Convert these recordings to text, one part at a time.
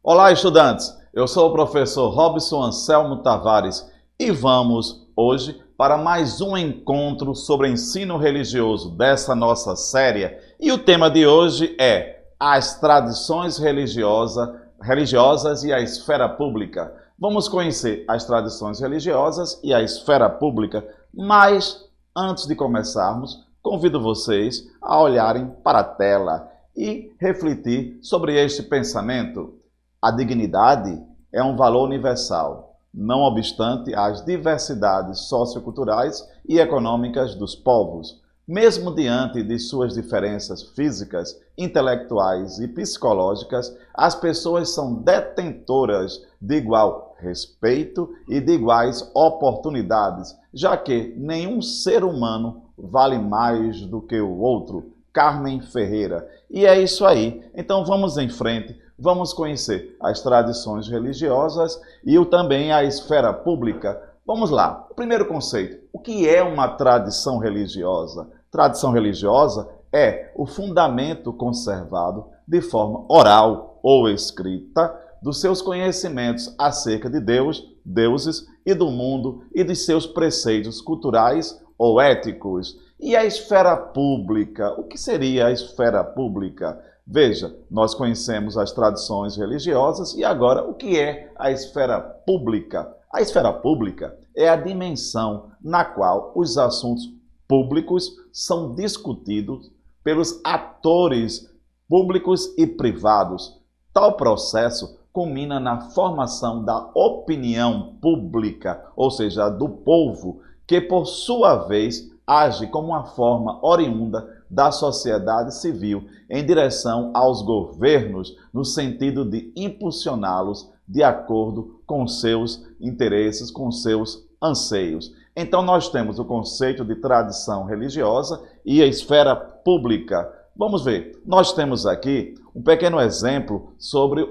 Olá, estudantes! Eu sou o professor Robson Anselmo Tavares e vamos hoje para mais um encontro sobre ensino religioso dessa nossa série. E o tema de hoje é as tradições religiosas e a esfera pública. Vamos conhecer as tradições religiosas e a esfera pública, mas antes de começarmos, convido vocês a olharem para a tela e refletir sobre este pensamento. A dignidade é um valor universal, não obstante as diversidades socioculturais e econômicas dos povos. Mesmo diante de suas diferenças físicas, intelectuais e psicológicas, as pessoas são detentoras de igual respeito e de iguais oportunidades, já que nenhum ser humano vale mais do que o outro. Carmen Ferreira. E é isso aí. Então vamos em frente. Vamos conhecer as tradições religiosas e também a esfera pública. Vamos lá. O primeiro conceito. O que é uma tradição religiosa? Tradição religiosa é o fundamento conservado de forma oral ou escrita dos seus conhecimentos acerca de Deus, deuses e do mundo e de seus preceitos culturais ou éticos. E a esfera pública? O que seria a esfera pública? Veja, nós conhecemos as tradições religiosas e agora o que é a esfera pública? A esfera pública é a dimensão na qual os assuntos públicos são discutidos pelos atores públicos e privados. Tal processo culmina na formação da opinião pública, ou seja, do povo, que por sua vez age como uma forma oriunda da sociedade civil em direção aos governos, no sentido de impulsioná-los de acordo com seus interesses, com seus anseios. Então nós temos o conceito de tradição religiosa e a esfera pública. Vamos ver, nós temos aqui um pequeno exemplo sobre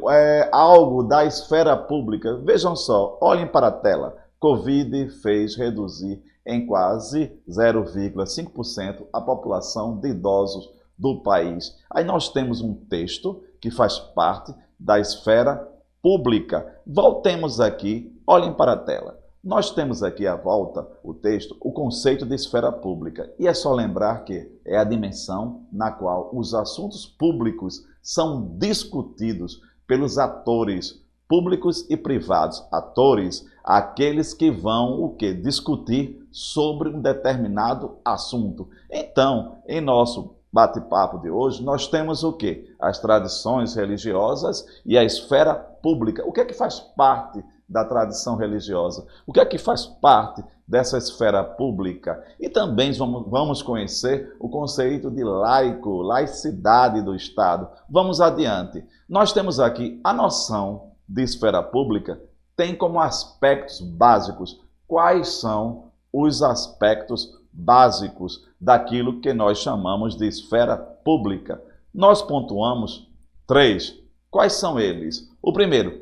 algo da esfera pública. Vejam só, olhem para a tela. Covid fez reduzir em quase 0,5% a população de idosos do país. Aí nós temos um texto que faz parte da esfera pública. Voltemos aqui, olhem para a tela. Nós temos aqui à volta, o texto, o conceito de esfera pública. E é só lembrar que é a dimensão na qual os assuntos públicos são discutidos pelos atores públicos e privados. Atores, aqueles que vão o quê? Discutir sobre um determinado assunto. Então, em nosso bate-papo de hoje, nós temos o quê? As tradições religiosas e a esfera pública. O que é que faz parte da tradição religiosa? O que é que faz parte dessa esfera pública? E também vamos conhecer o conceito de laico, laicidade do Estado. Vamos adiante. Nós temos aqui a noção de esfera pública, tem como aspectos básicos. Quais são os aspectos básicos daquilo que nós chamamos de esfera pública? Nós pontuamos 3. Quais são eles? O primeiro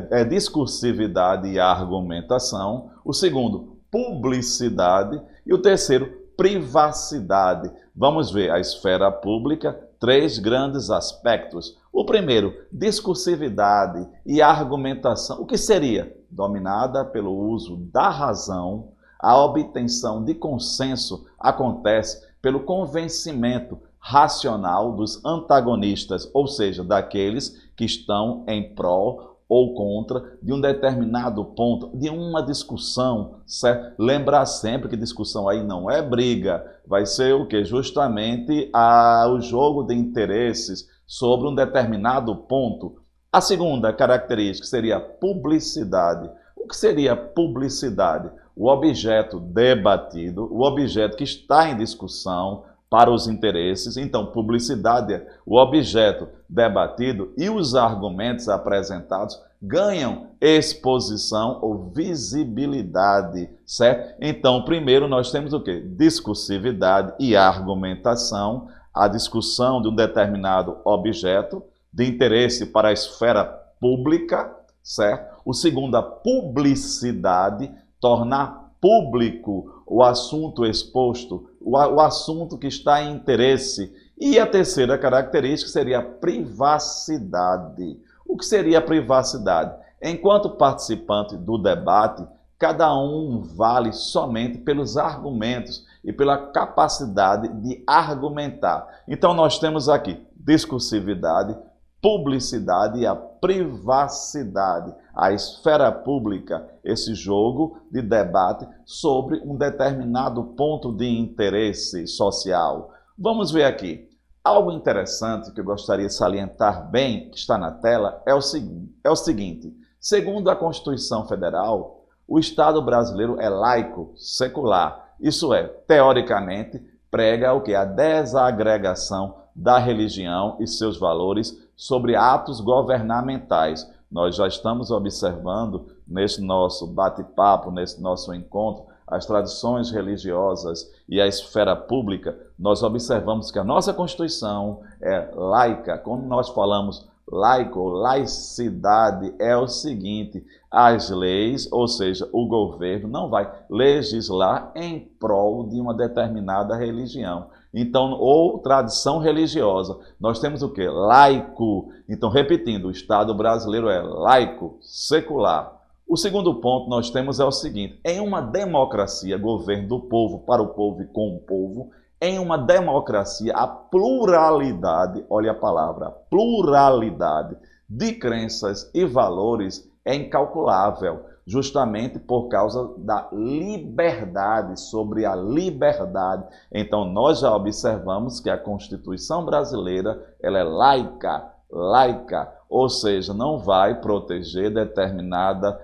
é discursividade e argumentação. O segundo, publicidade. E o terceiro, privacidade. Vamos ver a esfera pública, 3 grandes aspectos. O primeiro, discursividade e argumentação. O que seria? Dominada pelo uso da razão, a obtenção de consenso acontece pelo convencimento racional dos antagonistas, ou seja, daqueles que estão em prol ou contra de um determinado ponto, de uma discussão, certo? Lembrar sempre que discussão aí não é briga, vai ser o que? Justamente o jogo de interesses sobre um determinado ponto. A segunda característica seria publicidade. O que seria publicidade? O objeto debatido, o objeto que está em discussão para os interesses. Então, publicidade é o objeto debatido e os argumentos apresentados ganham exposição ou visibilidade, certo? Então, primeiro nós temos o quê? Discursividade e argumentação, a discussão de um determinado objeto de interesse para a esfera pública, certo? O segundo, a publicidade, tornar público o assunto exposto, o assunto que está em interesse. E a terceira característica seria a privacidade. O que seria a privacidade? Enquanto participante do debate, cada um vale somente pelos argumentos e pela capacidade de argumentar. Então nós temos aqui discursividade, publicidade e a privacidade, a esfera pública, esse jogo de debate sobre um determinado ponto de interesse social. Vamos ver aqui. Algo interessante que eu gostaria de salientar bem, que está na tela, é o seguinte. Segundo a Constituição Federal, o Estado brasileiro é laico, secular. Isso é, teoricamente, prega o que? A desagregação da religião e seus valores sobre atos governamentais. Nós já estamos observando nesse nosso bate-papo, nesse nosso encontro, as tradições religiosas e a esfera pública. Nós observamos que a nossa Constituição é laica. Quando nós falamos laico, laicidade, é o seguinte: as leis, ou seja, o governo, não vai legislar em prol de uma determinada religião. Então, ou tradição religiosa. Nós temos o quê? Laico. Então, repetindo, o Estado brasileiro é laico, secular. O segundo ponto nós temos é o seguinte: em uma democracia, governo do povo, para o povo e com o povo, em uma democracia, a pluralidade, olha a palavra, pluralidade de crenças e valores é incalculável, justamente por causa da liberdade, sobre a liberdade. Então, nós já observamos que a Constituição brasileira ela é laica, ou seja, não vai proteger determinada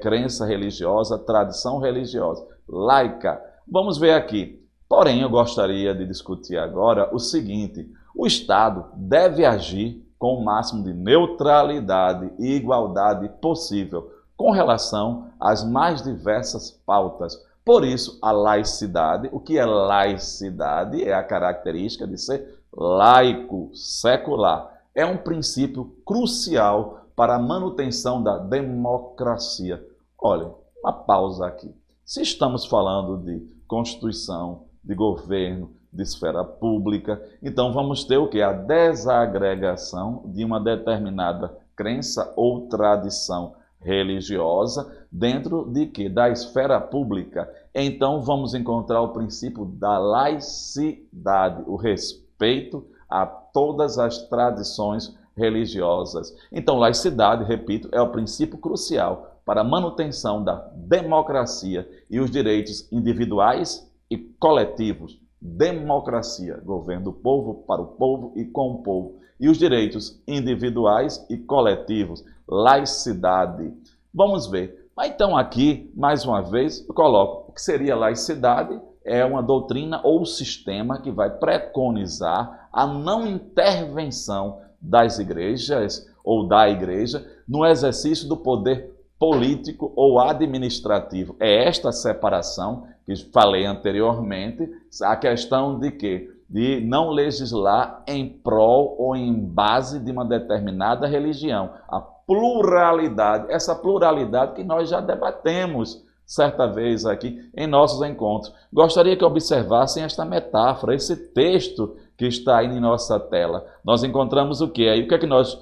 crença religiosa, tradição religiosa. Laica. Vamos ver aqui. Porém, eu gostaria de discutir agora o seguinte: o Estado deve agir com o máximo de neutralidade e igualdade possível com relação às mais diversas pautas. Por isso, a laicidade, o que é laicidade? É a característica de ser laico, secular. É um princípio crucial para a manutenção da democracia. Olha, uma pausa aqui. Se estamos falando de Constituição, de governo, de esfera pública, então vamos ter o quê? A desagregação de uma determinada crença ou tradição religiosa dentro de quê? Da esfera pública. Então vamos encontrar o princípio da laicidade, o respeito a todas as tradições religiosas. Então, laicidade, repito, é o princípio crucial para a manutenção da democracia e os direitos individuais e coletivos. Democracia, governo do povo, para o povo e com o povo. E os direitos individuais e coletivos. Laicidade. Vamos ver. Então, aqui, mais uma vez, eu coloco o que seria laicidade. É uma doutrina ou sistema que vai preconizar a não intervenção das igrejas ou da igreja no exercício do poder político ou administrativo. É esta separação que falei anteriormente, a questão de quê? De não legislar em prol ou em base de uma determinada religião. A pluralidade, essa pluralidade que nós já debatemos certa vez aqui em nossos encontros. Gostaria que observassem esta metáfora, esse texto que está aí em nossa tela. Nós encontramos o quê? Aí o que é que nós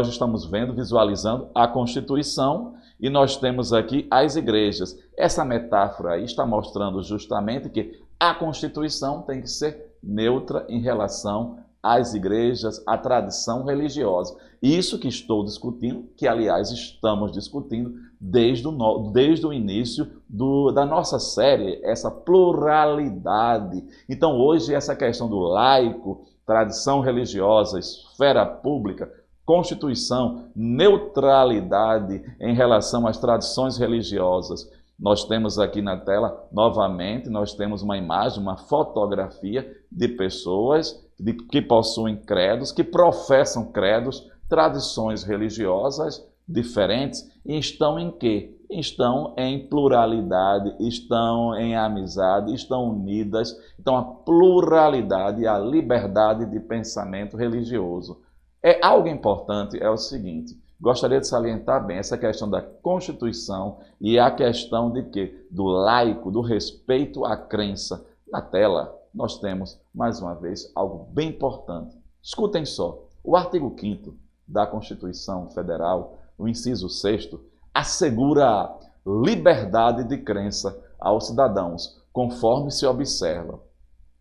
estamos vendo, visualizando? A Constituição, e nós temos aqui as igrejas. Essa metáfora aí está mostrando justamente que a Constituição tem que ser neutra em relação às igrejas, à tradição religiosa. Isso que estou discutindo, que aliás estamos discutindo desde o início da nossa série, essa pluralidade. Então hoje essa questão do laico, tradição religiosa, esfera pública, Constituição, neutralidade em relação às tradições religiosas. Nós temos aqui na tela, novamente, nós temos uma imagem, uma fotografia de pessoas que possuem credos, que professam credos, tradições religiosas diferentes, e estão em quê? Estão em pluralidade, estão em amizade, estão unidas. Então, a pluralidade e a liberdade de pensamento religioso. É algo importante, é o seguinte, gostaria de salientar bem essa questão da Constituição e a questão de quê? Do laico, do respeito à crença. Na tela, nós temos, mais uma vez, algo bem importante. Escutem só, o artigo 5º da Constituição Federal, no inciso 6º, assegura liberdade de crença aos cidadãos, conforme se observa.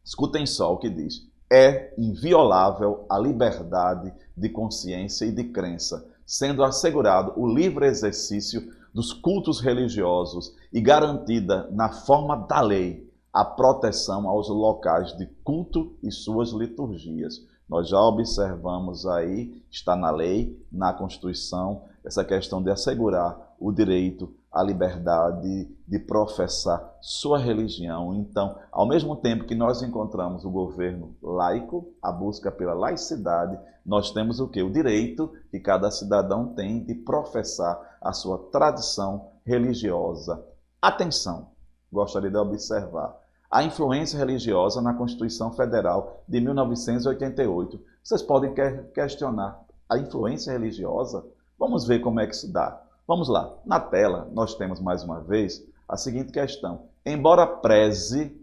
Escutem só o que diz. É inviolável a liberdade de consciência e de crença, sendo assegurado o livre exercício dos cultos religiosos e garantida, na forma da lei, a proteção aos locais de culto e suas liturgias. Nós já observamos aí, está na lei, na Constituição, essa questão de assegurar o direito à liberdade de professar sua religião. Então, ao mesmo tempo que nós encontramos o governo laico, a busca pela laicidade, nós temos o quê? O direito que cada cidadão tem de professar a sua tradição religiosa. Atenção, gostaria de observar a influência religiosa na Constituição Federal de 1988. Vocês podem questionar a influência religiosa? Vamos ver como é que se dá. Vamos lá. Na tela, nós temos mais uma vez a seguinte questão. Embora preze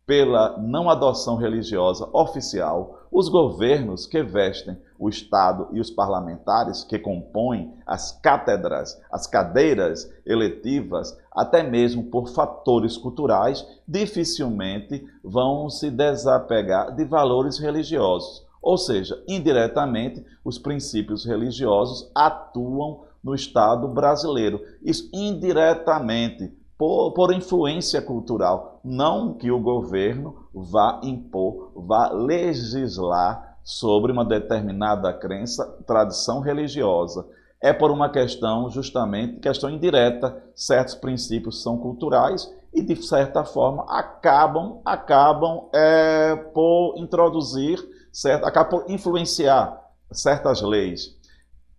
pela não adoção religiosa oficial, os governos que vestem o Estado e os parlamentares que compõem as cátedras, as cadeiras eletivas, até mesmo por fatores culturais, dificilmente vão se desapegar de valores religiosos. Ou seja, indiretamente, os princípios religiosos atuam no Estado brasileiro. Isso indiretamente, por influência cultural. Não que o governo vá impor, vá legislar sobre uma determinada crença, tradição religiosa. É por uma questão, justamente, questão indireta. Certos princípios são culturais e, de certa forma, acabam por introduzir, acabam por influenciar certas leis.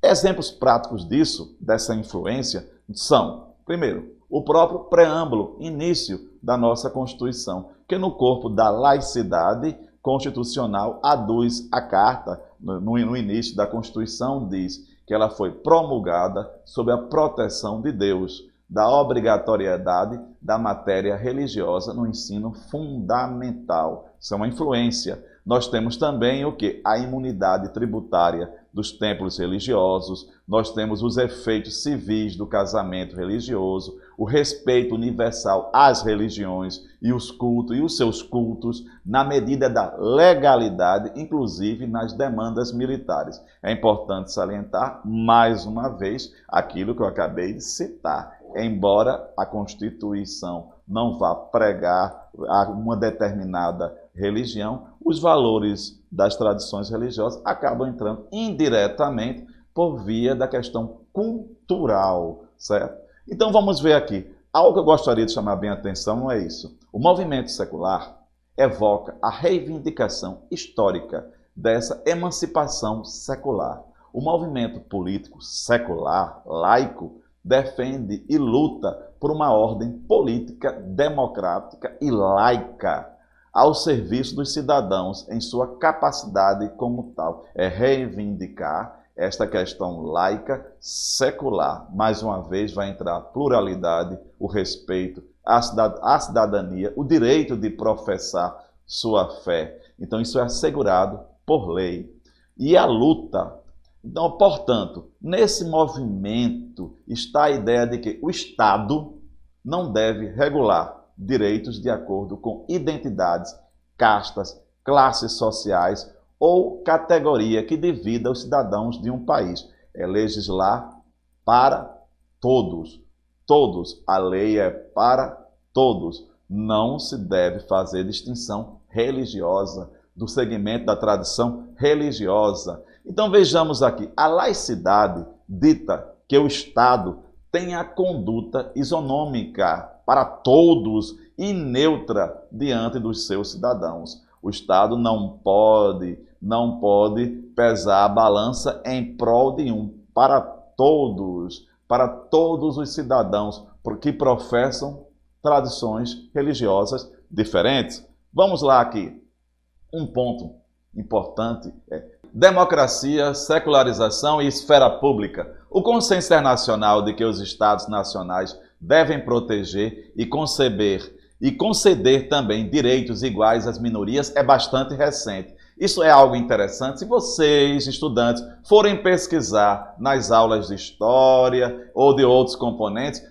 Exemplos práticos disso, dessa influência, são, primeiro, o próprio preâmbulo, início da nossa Constituição, que no corpo da laicidade constitucional aduz a carta, no início da Constituição, diz que ela foi promulgada sob a proteção de Deus, da obrigatoriedade da matéria religiosa no ensino fundamental. Isso é uma influência. Nós temos também o quê? A imunidade tributária dos templos religiosos, nós temos os efeitos civis do casamento religioso, o respeito universal às religiões e os cultos e os seus cultos, na medida da legalidade, inclusive nas demandas militares. É importante salientar, mais uma vez, aquilo que eu acabei de citar. Embora a Constituição não vá pregar uma determinada religião, os valores das tradições religiosas acabam entrando indiretamente por via da questão cultural, certo? Então vamos ver aqui. Algo que eu gostaria de chamar bem a atenção é isso. O movimento secular evoca a reivindicação histórica dessa emancipação secular. O movimento político secular, laico, defende e luta por uma ordem política, democrática e laica, ao serviço dos cidadãos em sua capacidade como tal. É reivindicar esta questão laica, secular. Mais uma vez vai entrar a pluralidade, o respeito, a cidadania, o direito de professar sua fé. Então isso é assegurado por lei. E a luta. Então, portanto, nesse movimento está a ideia de que o Estado não deve regular direitos de acordo com identidades, castas, classes sociais ou categoria que divida os cidadãos de um país. É legislar para todos. Todos. A lei é para todos. Não se deve fazer distinção religiosa, do segmento da tradição religiosa. Então vejamos aqui, a laicidade dita que o Estado tem a conduta isonômica para todos e neutra diante dos seus cidadãos. O Estado não pode pesar a balança em prol de um, para todos os cidadãos que professam tradições religiosas diferentes. Vamos lá aqui. Um ponto importante é democracia, secularização e esfera pública. O consenso internacional de que os Estados nacionais devem proteger e conceder também direitos iguais às minorias é bastante recente Isso é algo interessante. Se vocês, estudantes, forem pesquisar nas aulas de história ou de outros componentes,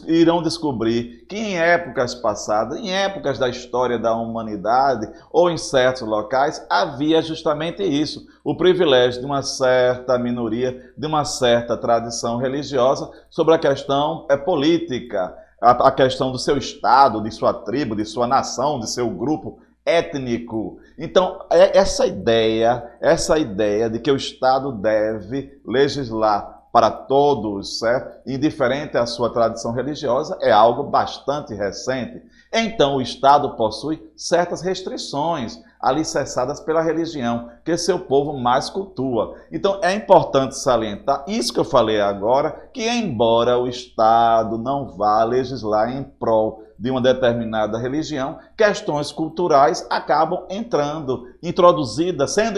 irão descobrir que em épocas passadas, em épocas da história da humanidade ou em certos locais, havia justamente isso, o privilégio de uma certa minoria, de uma certa tradição religiosa sobre a questão política, a questão do seu estado, de sua tribo, de sua nação, de seu grupo étnico. Então, essa ideia de que o Estado deve legislar para todos, certo? Indiferente à sua tradição religiosa, é algo bastante recente. Então, o Estado possui certas restrições alicerçadas pela religião que seu povo mais cultua. Então, é importante salientar isso que eu falei agora, que embora o Estado não vá legislar em prol de uma determinada religião, questões culturais acabam sendo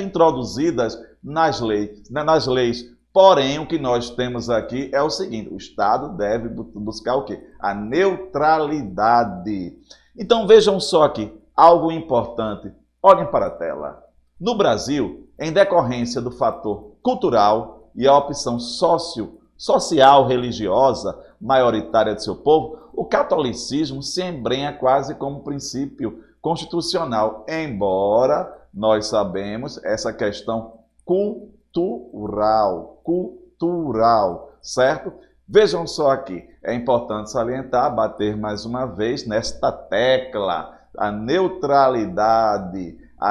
introduzidas nas leis. Porém, o que nós temos aqui é o seguinte: o Estado deve buscar o quê? A neutralidade. Então vejam só aqui, algo importante. Olhem para a tela. No Brasil, em decorrência do fator cultural e a opção social religiosa maioritária de seu povo, o catolicismo se embrenha quase como princípio constitucional, embora nós sabemos essa questão cultural, certo? Vejam só aqui, é importante salientar, bater mais uma vez nesta tecla, a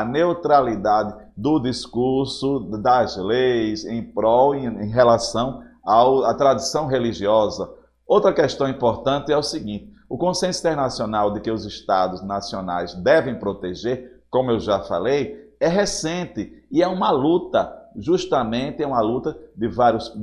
neutralidade do discurso das leis em prol, em relação à tradição religiosa. Outra questão importante é o seguinte: o consenso internacional de que os Estados nacionais devem proteger, como eu já falei, é recente e é uma luta, justamente é uma luta de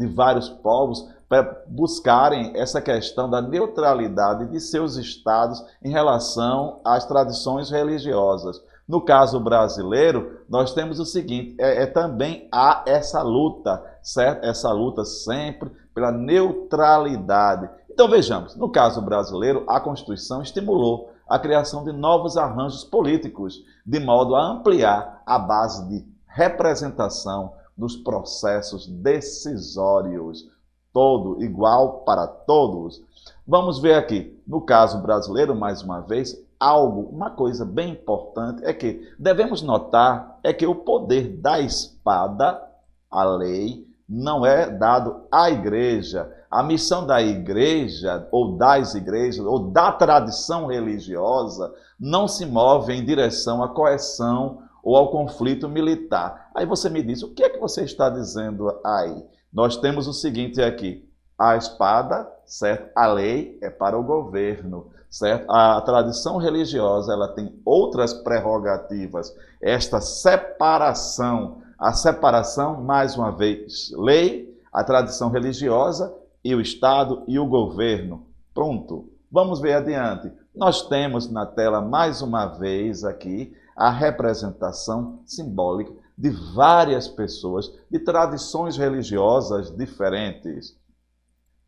vários povos para buscarem essa questão da neutralidade de seus estados em relação às tradições religiosas. No caso brasileiro, nós temos o seguinte, também há essa luta, certo? Essa luta sempre pela neutralidade. Então vejamos, no caso brasileiro, a Constituição estimulou a criação de novos arranjos políticos, de modo a ampliar a base de representação nos processos decisórios, todo igual para todos. Vamos ver aqui, no caso brasileiro, mais uma vez, uma coisa bem importante é que devemos notar que o poder da espada, a lei, não é dado à igreja. A missão da igreja, ou das igrejas, ou da tradição religiosa, não se move em direção à coerção ou ao conflito militar. Aí você me diz, o que é que você está dizendo aí? Nós temos o seguinte aqui: a espada, certo? A lei é para o governo, certo? A tradição religiosa, ela tem outras prerrogativas. Esta separação, a separação, mais uma vez, lei, a tradição religiosa e o Estado e o governo. Pronto. Vamos ver adiante. Nós temos na tela, mais uma vez aqui, a representação simbólica de várias pessoas de tradições religiosas diferentes.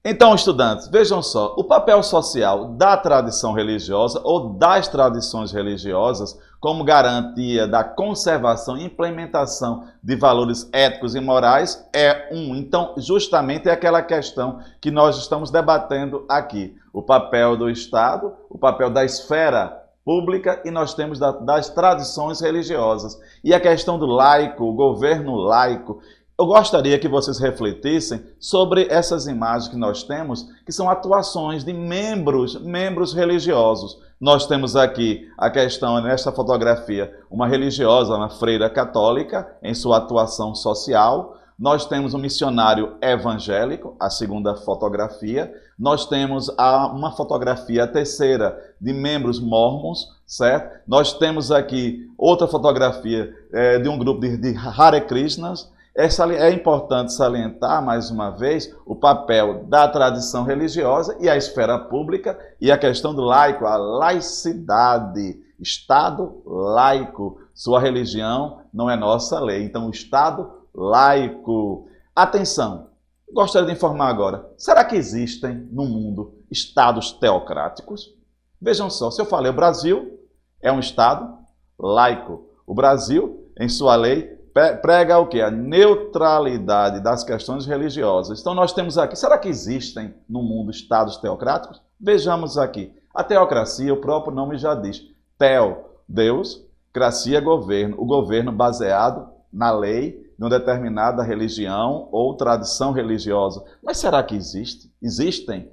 Então, estudantes, vejam só, o papel social da tradição religiosa ou das tradições religiosas como garantia da conservação e implementação de valores éticos e morais Então, justamente é aquela questão que nós estamos debatendo aqui. O papel do Estado, o papel da esfera pública e nós temos das tradições religiosas. E a questão do laico, o governo laico. Eu gostaria que vocês refletissem sobre essas imagens que nós temos, que são atuações de membros religiosos. Nós temos aqui a questão, nesta fotografia, uma religiosa, uma freira católica, em sua atuação social. Nós temos um missionário evangélico, a segunda fotografia. Nós temos uma fotografia, a terceira, de membros mormons, certo? Nós temos aqui outra fotografia de um grupo de Hare Krishnas. É importante salientar, mais uma vez, o papel da tradição religiosa e a esfera pública e a questão do laico, a laicidade. Estado laico, sua religião não é nossa lei. Então, o Estado laico. Atenção, gostaria de informar agora, será que existem no mundo estados teocráticos? Vejam só, se eu falei o Brasil é um Estado laico. O Brasil em sua lei, prega o quê? A neutralidade das questões religiosas. Então nós temos aqui, será que existem no mundo estados teocráticos? Vejamos aqui. A teocracia, o próprio nome já diz. Teo, Deus, cracia, governo. O governo baseado na lei de uma determinada religião ou tradição religiosa. Mas será que existem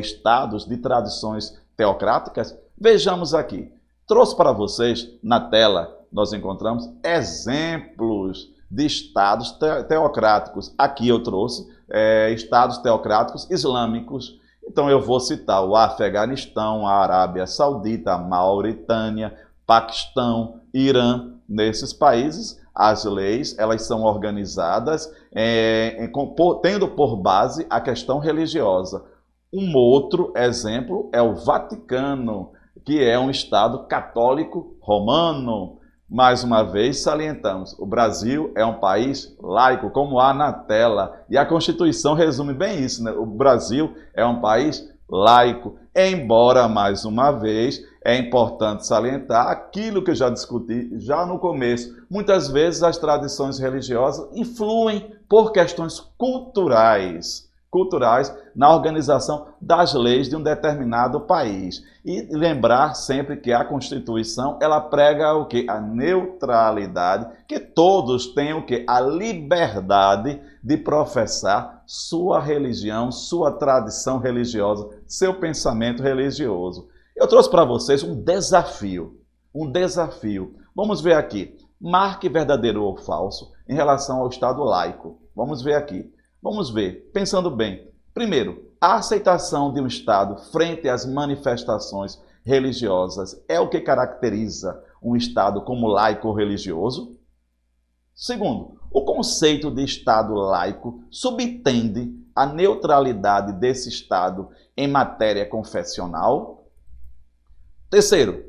estados de tradições teocráticas? Vejamos aqui. Trouxe para vocês na tela, nós encontramos exemplos de estados teocráticos. Aqui eu trouxe estados teocráticos islâmicos. Então eu vou citar o Afeganistão, a Arábia Saudita, a Mauritânia, Paquistão, Irã. Nesses países, as leis elas são organizadas tendo por base a questão religiosa. Um outro exemplo é o Vaticano, que é um Estado católico romano. Mais uma vez, salientamos, o Brasil é um país laico, como há na tela. E a Constituição resume bem isso, né? O Brasil é um país laico. Embora, mais uma vez, é importante salientar aquilo que eu já discuti já no começo. Muitas vezes as tradições religiosas influem por questões culturais na organização das leis de um determinado país. E lembrar sempre que a Constituição, ela prega o quê? A neutralidade, que todos têm o quê? A liberdade de professar sua religião, sua tradição religiosa, seu pensamento religioso. Eu trouxe para vocês um desafio. Vamos ver aqui. Marque verdadeiro ou falso em relação ao Estado laico. Vamos ver aqui. Vamos ver, pensando bem. Primeiro, a aceitação de um Estado frente às manifestações religiosas é o que caracteriza um Estado como laico ou religioso? Segundo, o conceito de Estado laico subtende a neutralidade desse Estado em matéria confessional? Terceiro,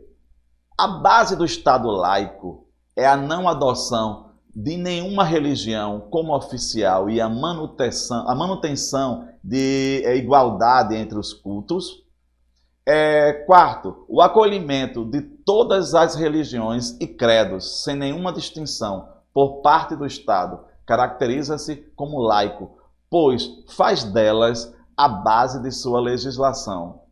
a base do Estado laico é a não adoção de nenhuma religião como oficial e a manutenção de igualdade entre os cultos. Quarto, o acolhimento de todas as religiões e credos, sem nenhuma distinção, por parte do Estado, caracteriza-se como laico, pois faz delas a base de sua legislação.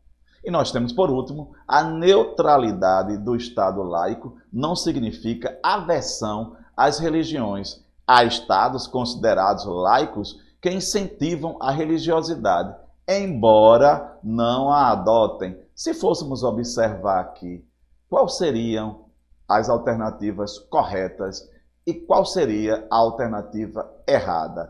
E nós temos, por último, a neutralidade do Estado laico não significa aversão às religiões. Há estados considerados laicos que incentivam a religiosidade, embora não a adotem. Se fôssemos observar aqui, quais seriam as alternativas corretas e qual seria a alternativa errada?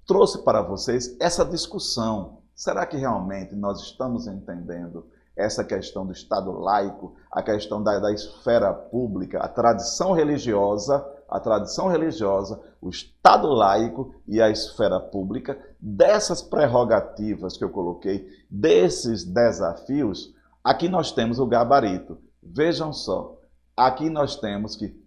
Trouxe para vocês essa discussão. Será que realmente nós estamos entendendo essa questão do Estado laico, a questão da esfera pública, a tradição religiosa, o Estado laico e a esfera pública, dessas prerrogativas que eu coloquei, desses desafios? Aqui nós temos o gabarito. Vejam só, aqui nós temos que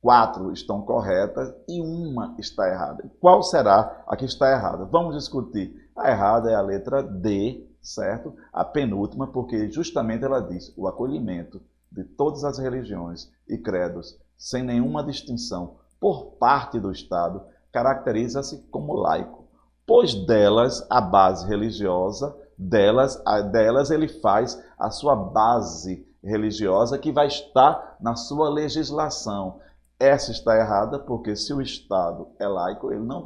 4 estão corretas e uma está errada. Qual será a que está errada? Vamos discutir. A errada é a letra D, certo? A penúltima, porque justamente ela diz o acolhimento de todas as religiões e credos, sem nenhuma distinção, por parte do Estado, caracteriza-se como laico, pois delas a base religiosa, delas ele faz a sua base religiosa que vai estar na sua legislação. Essa está errada porque se o Estado é laico, ele não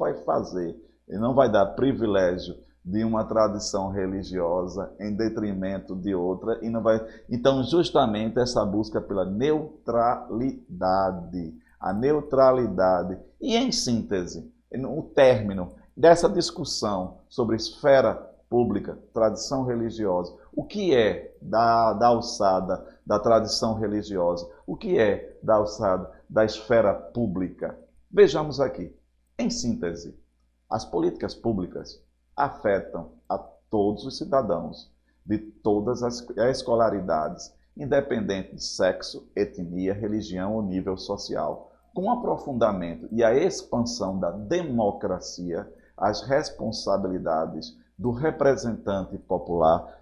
vai dar privilégio de uma tradição religiosa em detrimento de outra e não vai. Então, justamente essa busca pela neutralidade, a neutralidade. E em síntese, o término dessa discussão sobre esfera pública, tradição religiosa, o que é da alçada da tradição religiosa, o que é da alçada da esfera pública? Vejamos aqui, em síntese, as políticas públicas afetam a todos os cidadãos de todas as escolaridades, independente de sexo, etnia, religião ou nível social. Com o aprofundamento e a expansão da democracia, as responsabilidades do representante popular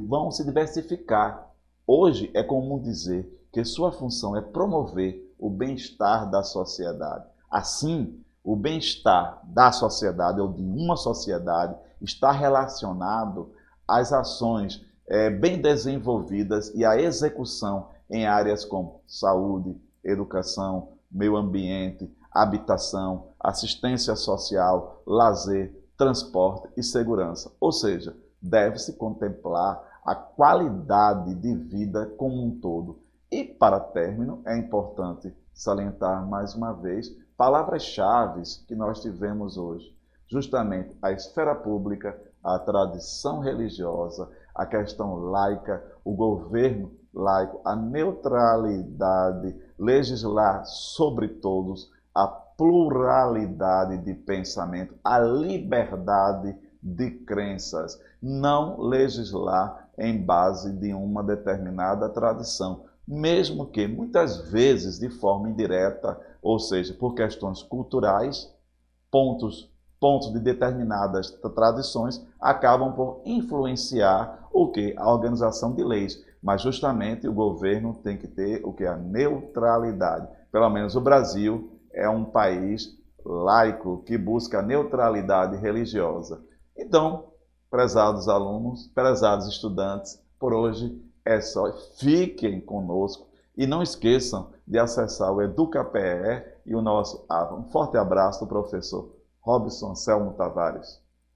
vão se diversificar. Hoje é comum dizer que sua função é promover o bem-estar da sociedade. Assim, o bem-estar da sociedade ou de uma sociedade está relacionado às ações bem desenvolvidas e à execução em áreas como saúde, educação, meio ambiente, habitação, assistência social, lazer, transporte e segurança. Ou seja, deve-se contemplar a qualidade de vida como um todo. E, para término, é importante salientar mais uma vez palavras-chave que nós tivemos hoje. Justamente a esfera pública, a tradição religiosa, a questão laica, o governo laico, a neutralidade, legislar sobre todos, a pluralidade de pensamento, a liberdade de crenças, não legislar em base de uma determinada tradição, mesmo que muitas vezes de forma indireta, ou seja, por questões culturais, pontos de determinadas tradições acabam por influenciar o que? A organização de leis. Mas justamente o governo tem que ter o que? A neutralidade. Pelo menos o Brasil é um país laico que busca a neutralidade religiosa. Então, prezados alunos, prezados estudantes, por hoje é só. Fiquem conosco e não esqueçam de acessar o EducaPE e o nosso um forte abraço do professor Robson Anselmo Tavares.